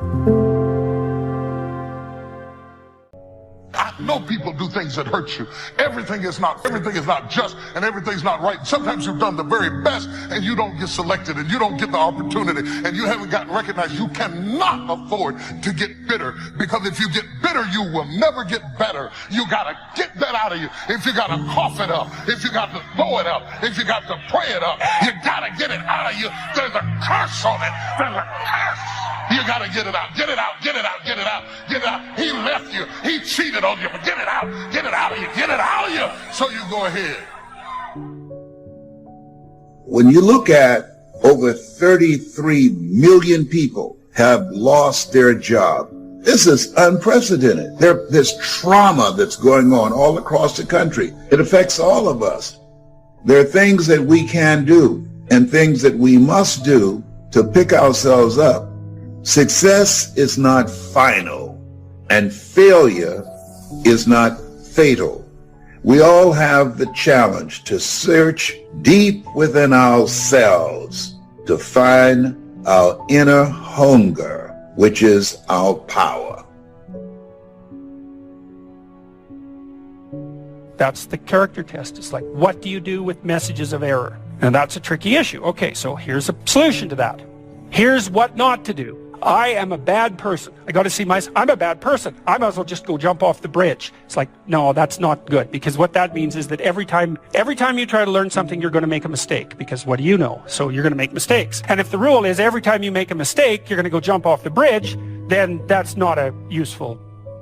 I know people do things that hurt you. Everything is not just, and everything's not right. Sometimes you've done the very best and you don't get selected and you don't get the opportunity and you haven't gotten recognized. You cannot afford to get bitter, because if you get bitter, you will never get better. You gotta get that out of you. If you gotta cough it up, if you got to throw it up, if you got to pray it up, you gotta get it out of you. There's a curse on it. There's a curse. You gotta get it out, get it out, get it out, get it out, get it out. He left you, he cheated on you, but get it out of you, get it out of you. So you go ahead. When you look at over 33 million people have lost their job, this is unprecedented. There's trauma that's going on all across the country. It affects all of us. There are things that we can do and things that we must do to pick ourselves up. Success is not final, and failure is not fatal. We all have the challenge to search deep within ourselves to find our inner hunger, which is our power. That's the character test. It's like, what do you do with messages of error? And that's a tricky issue. Okay, so here's a solution to that. Here's what not to do. I am a bad person. I got to see myself. I'm a bad person. I might as well just go jump off the bridge. It's like, no, that's not good, because what that means is that every time you try to learn something, you're going to make a mistake, because what do you know? So you're going to make mistakes. And if the rule is every time you make a mistake, you're going to go jump off the bridge, then that's not a useful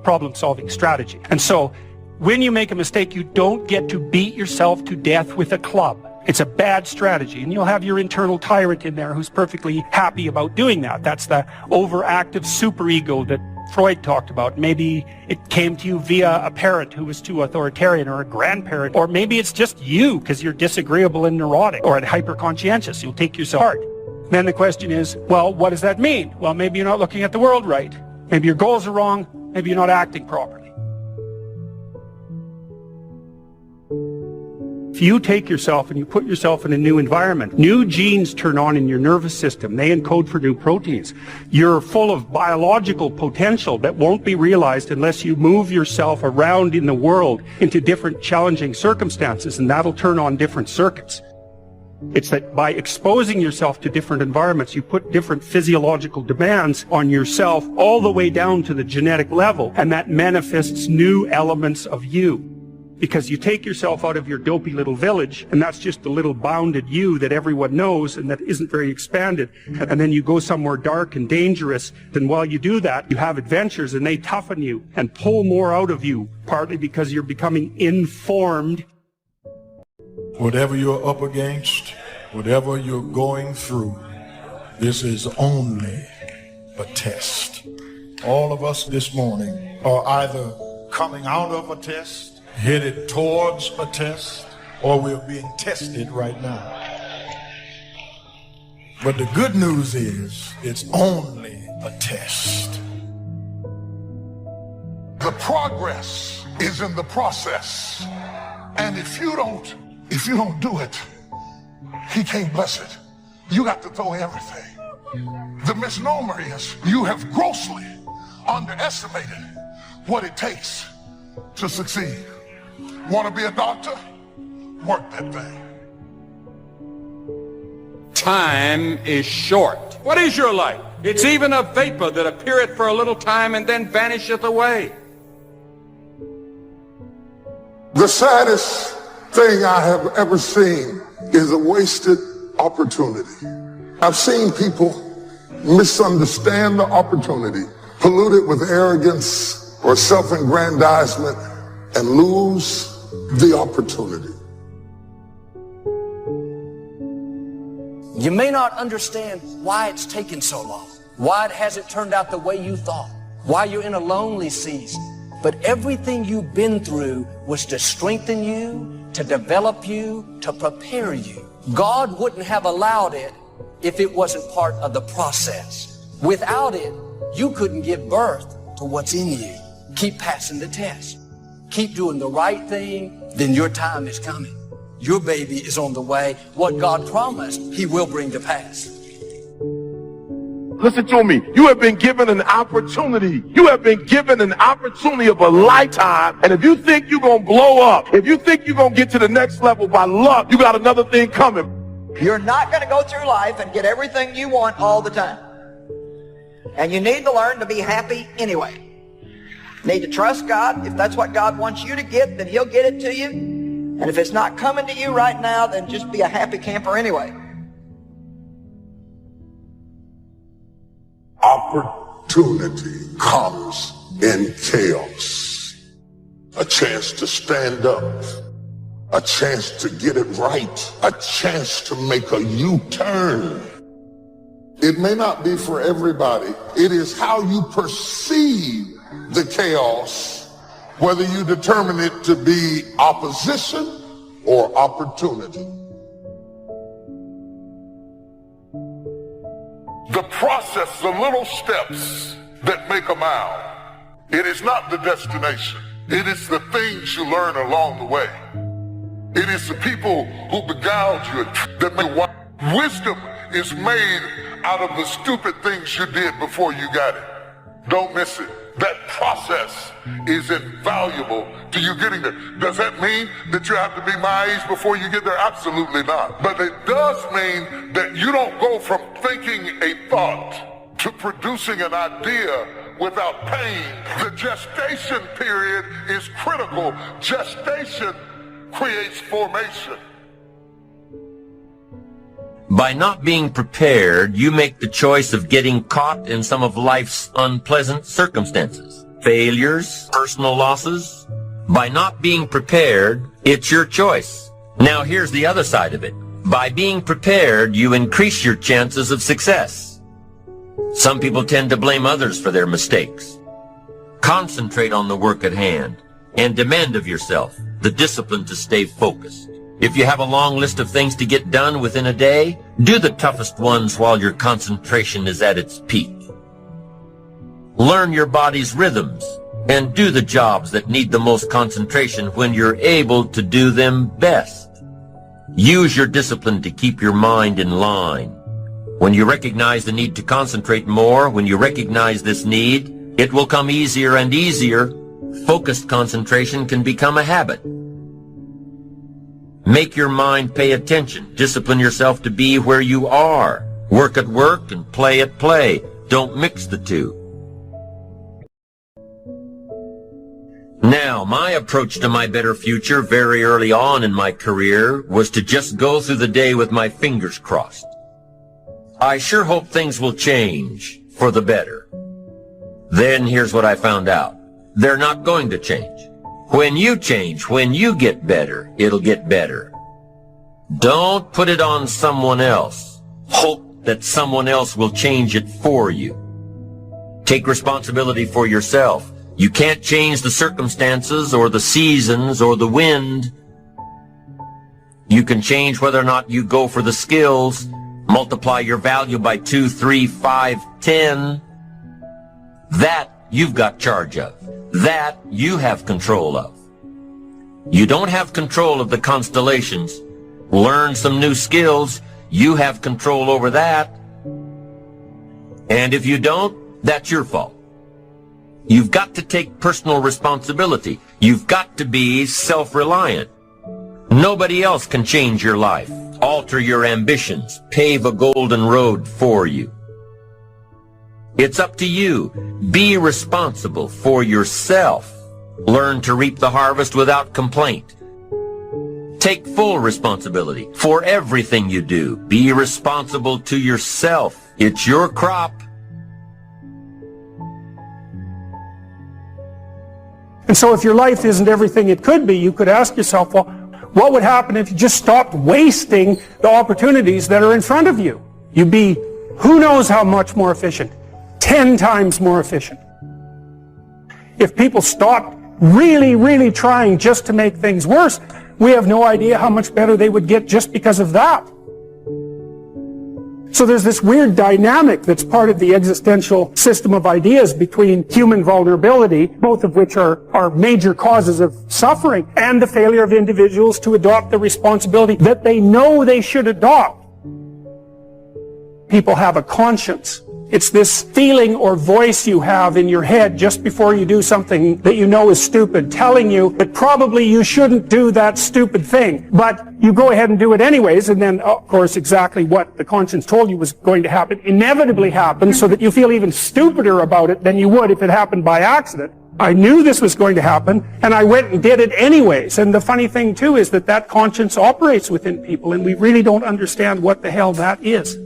problem-solving strategy. And so when you make a mistake, you don't get to beat yourself to death with a club. It's a bad strategy, and you'll have your internal tyrant in there who's perfectly happy about doing that. That's the overactive superego that Freud talked about. Maybe it came to you via a parent who was too authoritarian, or a grandparent, or maybe it's just you because you're disagreeable and neurotic or hyper-conscientious. You'll take yourself hard. Then the question is, well, what does that mean? Well, maybe you're not looking at the world right. Maybe your goals are wrong. Maybe you're not acting properly. If you take yourself and you put yourself in a new environment, new genes turn on in your nervous system. They encode for new proteins. You're full of biological potential that won't be realized unless you move yourself around in the world into different challenging circumstances, and that'll turn on different circuits. It's that by exposing yourself to different environments, you put different physiological demands on yourself all the way down to the genetic level, and that manifests new elements of you. Because you take yourself out of your dopey little village, and that's just the little bounded you that everyone knows and that isn't very expanded. And then you go somewhere dark and dangerous. Then while you do that, you have adventures, and they toughen you and pull more out of you, partly because you're becoming informed. Whatever you're up against, whatever you're going through, this is only a test. All of us this morning are either coming out of a test, headed towards a test, or we're being tested right now. But the good news is, it's only a test. The progress is in the process. And if you don't do it, he can't bless it. You got to throw everything. The misnomer is you have grossly underestimated what it takes to succeed. Want to be a doctor? Work that thing. Time is short. What is your life? It's even a vapor that appeareth for a little time and then vanisheth away. The saddest thing I have ever seen is a wasted opportunity. I've seen people misunderstand the opportunity, pollute it with arrogance or self-aggrandizement, and lose the opportunity. You may not understand why it's taken so long, why it hasn't turned out the way you thought, why you're in a lonely season. But everything you've been through was to strengthen you, to develop you, to prepare you. God wouldn't have allowed it if it wasn't part of the process. Without it, you couldn't give birth to what's in you. Keep passing the test. Keep doing the right thing, then your time is coming. Your baby is on the way. What God promised, he will bring to pass. Listen to me. You have been given an opportunity. You have been given an opportunity of a lifetime. And if you think you're going to blow up, if you think you're going to get to the next level by luck, you got another thing coming. You're not going to go through life and get everything you want all the time. And you need to learn to be happy anyway. You need to trust God. If that's what God wants you to get, then He'll get it to you. And if it's not coming to you right now, then just be a happy camper anyway. Opportunity comes in chaos. A chance to stand up. A chance to get it right. A chance to make a U-turn. It may not be for everybody. It is how you perceive the chaos, whether you determine it to be opposition or opportunity. The process, the little steps that make a mile, it is not the destination. It is the things you learn along the way. It is the people who beguiled you that make wisdom is made out of the stupid things you did before you got it. Don't miss it. That process is invaluable to you getting there. Does that mean that you have to be my age before you get there? Absolutely not. But it does mean that you don't go from thinking a thought to producing an idea without pain. The gestation period is critical. Gestation creates formation. By not being prepared, you make the choice of getting caught in some of life's unpleasant circumstances, failures, personal losses. By not being prepared, it's your choice. Now here's the other side of it. By being prepared, you increase your chances of success. Some people tend to blame others for their mistakes. Concentrate on the work at hand and demand of yourself the discipline to stay focused. If you have a long list of things to get done within a day, do the toughest ones while your concentration is at its peak. Learn your body's rhythms and do the jobs that need the most concentration when you're able to do them best. Use your discipline to keep your mind in line. When you recognize the need to concentrate more, when you recognize this need, it will come easier and easier. Focused concentration can become a habit. Make your mind pay attention. Discipline yourself to be where you are. Work at work and play at play. Don't mix the two. Now, my approach to my better future very early on in my career was to just go through the day with my fingers crossed. I sure hope things will change for the better. Then here's what I found out. They're not going to change. When you change, when you get better, it'll get better. Don't put it on someone else. Hope that someone else will change it for you. Take responsibility for yourself. You can't change the circumstances or the seasons or the wind. You can change whether or not you go for the skills, multiply your value by 2, 3, 5, 10. That you've got charge of. That you have control of. You don't have control of the constellations. Learn some new skills. You have control over that. And if you don't, that's your fault. You've got to take personal responsibility. You've got to be self-reliant. Nobody else can change your life, alter your ambitions, pave a golden road for you. It's up to you. Be responsible for yourself. Learn to reap the harvest without complaint. Take full responsibility for everything you do. Be responsible to yourself. It's your crop. And so if your life isn't everything it could be, you could ask yourself, well, what would happen if you just stopped wasting the opportunities that are in front of you? You'd be who knows how much more efficient. 10 times more efficient. If people stopped really trying just to make things worse, we have no idea how much better they would get just because of that. So there's this weird dynamic that's part of the existential system of ideas between human vulnerability, both of which are major causes of suffering, and the failure of individuals to adopt the responsibility that they know they should adopt. People have a conscience. It's this feeling or voice you have in your head just before you do something that you know is stupid, telling you that probably you shouldn't do that stupid thing. But you go ahead and do it anyways, and then, of course, exactly what the conscience told you was going to happen inevitably happens, so that you feel even stupider about it than you would if it happened by accident. I knew this was going to happen, and I went and did it anyways. And the funny thing, too, is that conscience operates within people, and we really don't understand what the hell that is.